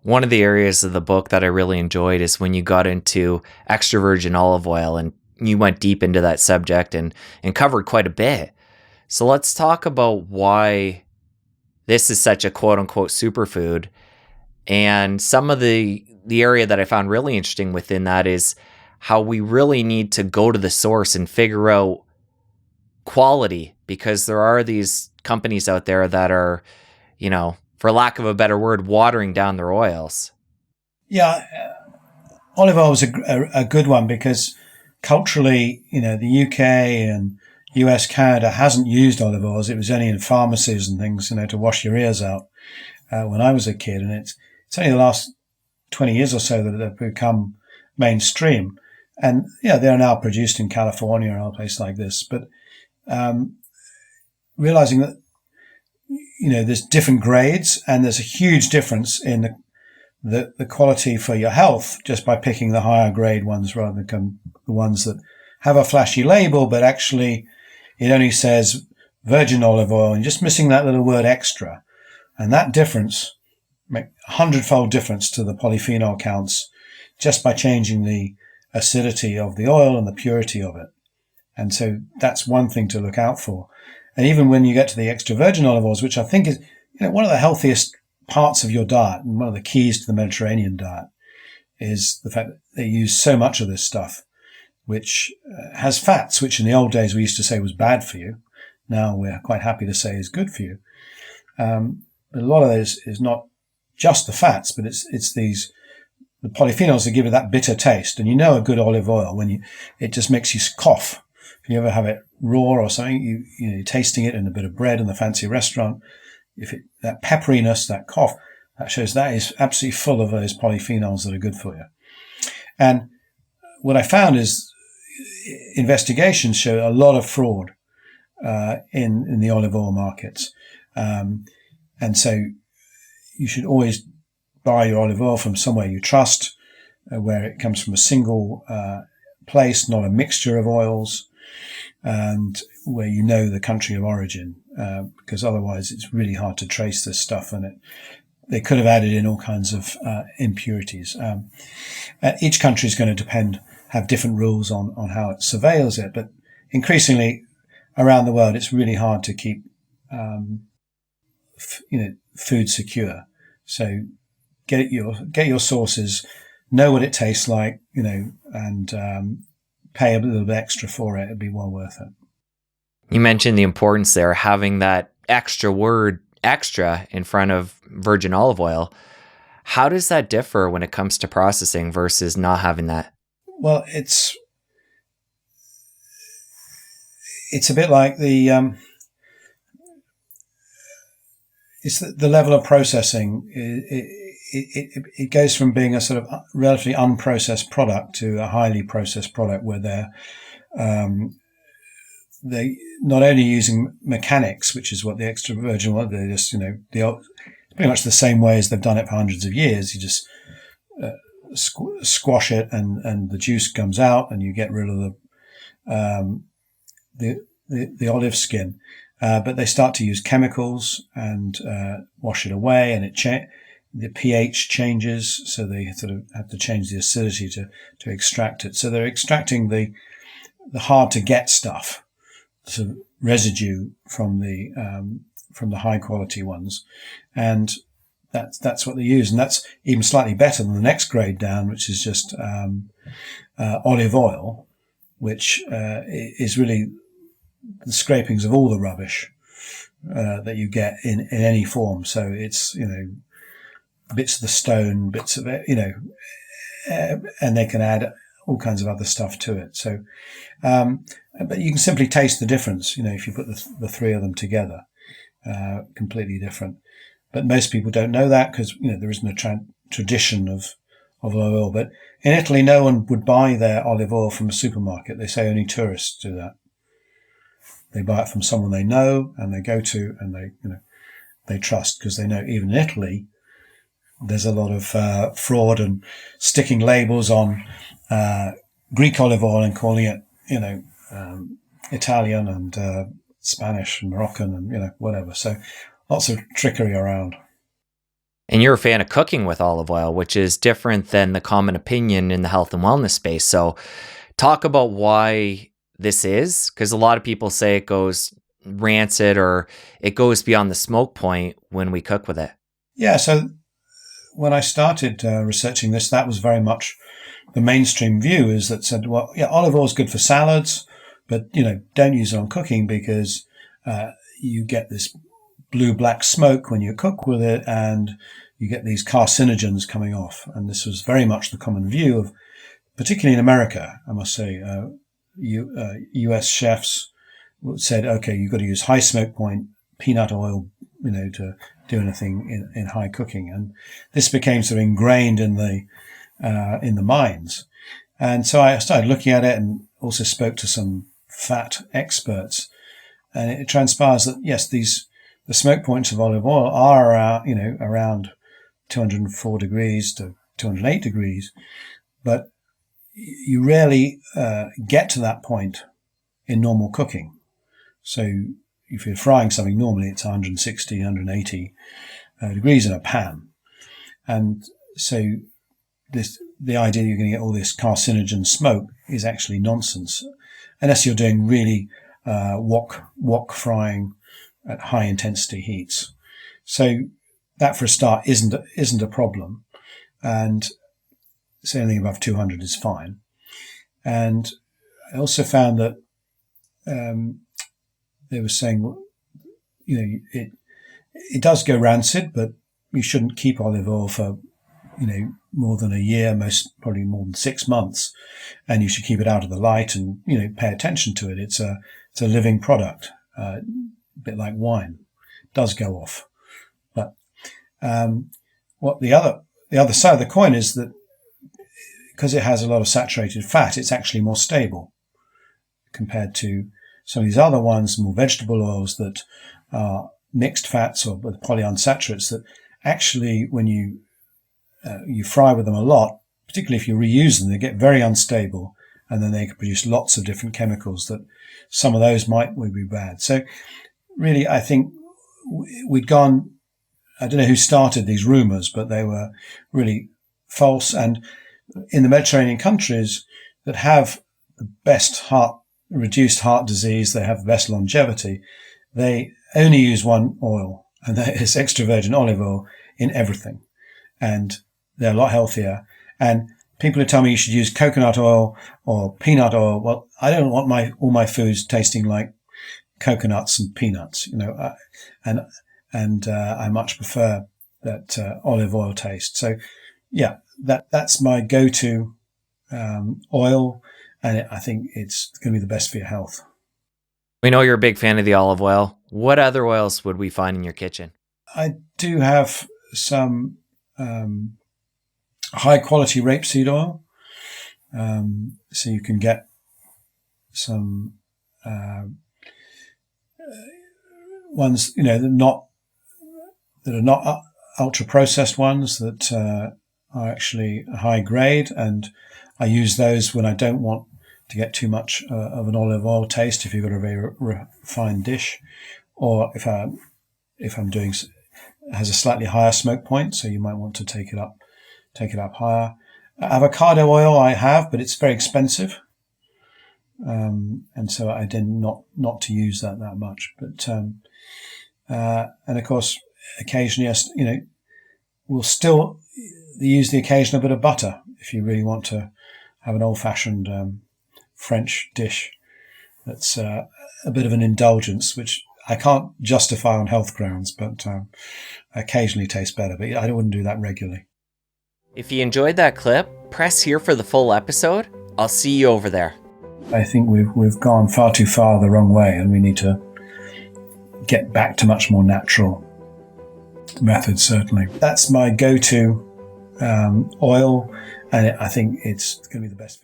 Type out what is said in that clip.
One of the areas of the book that I really enjoyed is when you got into extra virgin olive oil, and you went deep into that subject and covered quite a bit. So let's talk about why this is such a quote unquote superfood. And some of the area that I found really interesting within that is how we really need to go to the source and figure out quality, because there are these companies out there that are, for lack of a better word, watering down their oils. Yeah, olive oil was a good one because culturally, the UK and US, Canada hasn't used olive oils. It was only in pharmacies and things, to wash your ears out when I was a kid. And it's only the last 20 years or so that they've become mainstream. And, they're now produced in California or a place like this. But realizing that, there's different grades and there's a huge difference in the quality for your health just by picking the higher grade ones rather than the ones that have a flashy label, but actually it only says virgin olive oil and just missing that little word extra. And that difference make 100-fold difference to the polyphenol counts just by changing the acidity of the oil and the purity of it. And so that's one thing to look out for. And even when you get to the extra virgin olive oils, which I think is one of the healthiest parts of your diet and one of the keys to the Mediterranean diet, is the fact that they use so much of this stuff, which has fats, which in the old days we used to say was bad for you. Now we're quite happy to say is good for you. But a lot of this is not just the fats, but it's the polyphenols that give it that bitter taste. And a good olive oil it just makes you cough. If you ever have it raw or something, you're tasting it in a bit of bread in the fancy restaurant. That pepperiness, that cough, that shows that is absolutely full of those polyphenols that are good for you. And what I found is investigations show a lot of fraud in the olive oil markets. And so you should always buy your olive oil from somewhere you trust, where it comes from a single place, not a mixture of oils, and where the country of origin, because otherwise it's really hard to trace this stuff, and they could have added in all kinds of impurities. Each country is going to have different rules on how it surveils it, but increasingly around the world, it's really hard to keep food secure. So get your sources, know what it tastes like, and pay a little bit extra for it. It'd be well worth it. You mentioned the importance there, having that extra word extra in front of virgin olive oil. How does that differ when it comes to processing versus not having that? Well, it's a bit like it's the level of processing. It goes from being a sort of relatively unprocessed product to a highly processed product where they're not only using mechanics, which is what the extra virgin oil, they're just, pretty much the same way as they've done it for hundreds of years. You just squash it and the juice comes out and you get rid of the olive skin. But they start to use chemicals and wash it away, and the pH changes, so they sort of have to change the acidity to extract it. So they're extracting the hard to get stuff, sort of residue from the high quality ones, and that's what they use, and that's even slightly better than the next grade down, which is just olive oil, which is really the scrapings of all the rubbish that you get in any form. So it's bits of the stone, bits of it, and they can add all kinds of other stuff to it. So, but you can simply taste the difference, if you put the three of them together, completely different. But most people don't know that because, there isn't a tradition of olive oil. But in Italy, no one would buy their olive oil from a supermarket. They say only tourists do that. They buy it from someone they know and they go to and they trust, because they know even in Italy, there's a lot of fraud and sticking labels on Greek olive oil and calling it, Italian and Spanish and Moroccan and, whatever. So lots of trickery around. And you're a fan of cooking with olive oil, which is different than the common opinion in the health and wellness space. So talk about why this is, because a lot of people say it goes rancid or it goes beyond the smoke point when we cook with it. Yeah, so when I started researching this, that was very much the mainstream view, is that said, well, yeah, olive oil is good for salads, but, don't use it on cooking because you get this blue-black smoke when you cook with it, and you get these carcinogens coming off. And this was very much the common view of, particularly in America, I must say, US chefs said, okay, you've got to use high smoke point peanut oil, to do anything in high cooking. And this became sort of ingrained in the minds. And so I started looking at it and also spoke to some fat experts. And it transpires that, yes, the smoke points of olive oil are, around 204 degrees to 208 degrees. But you rarely get to that point in normal cooking. So if you're frying something normally, it's 160, 180 degrees in a pan. And so the idea you're going to get all this carcinogen smoke is actually nonsense, unless you're doing really wok frying at high intensity heats. So that, for a start, isn't a problem, and so anything above 200 is fine. And I also found that they were saying, it does go rancid, but you shouldn't keep olive oil for more than a year, probably more than 6 months, and you should keep it out of the light and pay attention to it. It's a living product, a bit like wine. It does go off, but what the other side of the coin is that because it has a lot of saturated fat, it's actually more stable compared to some of these other ones, more vegetable oils that are mixed fats or with polyunsaturates that actually, when you fry with them a lot, particularly if you reuse them, they get very unstable, and then they can produce lots of different chemicals that some of those would be bad. So really, I think we'd gone, I don't know who started these rumors, but they were really false. And in the Mediterranean countries that have the best reduced heart disease, they have the best longevity, they only use one oil, and that is extra virgin olive oil in everything. And they're a lot healthier. And people who tell me you should use coconut oil or peanut oil, well, I don't want all my foods tasting like coconuts and peanuts, and I much prefer that olive oil taste. So, yeah, that's my go-to oil, and I think it's going to be the best for your health. We know you're a big fan of the olive oil. What other oils would we find in your kitchen? I do have some high-quality rapeseed oil. So you can get some ones, that are not ultra-processed ones that are actually high grade, and I use those when I don't want to get too much of an olive oil taste, if you've got a very refined dish, or if I'm doing, it has a slightly higher smoke point, so you might want to take it up higher. Avocado oil I have, but it's very expensive, and so I tend not to use that much. But and of course, occasionally, we'll still use the occasional bit of butter if you really want to have an old-fashioned French dish that's a bit of an indulgence, which I can't justify on health grounds, but occasionally tastes better. But I wouldn't do that regularly. If you enjoyed that clip, press here for the full episode. I'll see you over there. I think we've gone far too far the wrong way, and we need to get back to much more natural methods, certainly. That's my go-to oil, and I think it's going to be the best for you.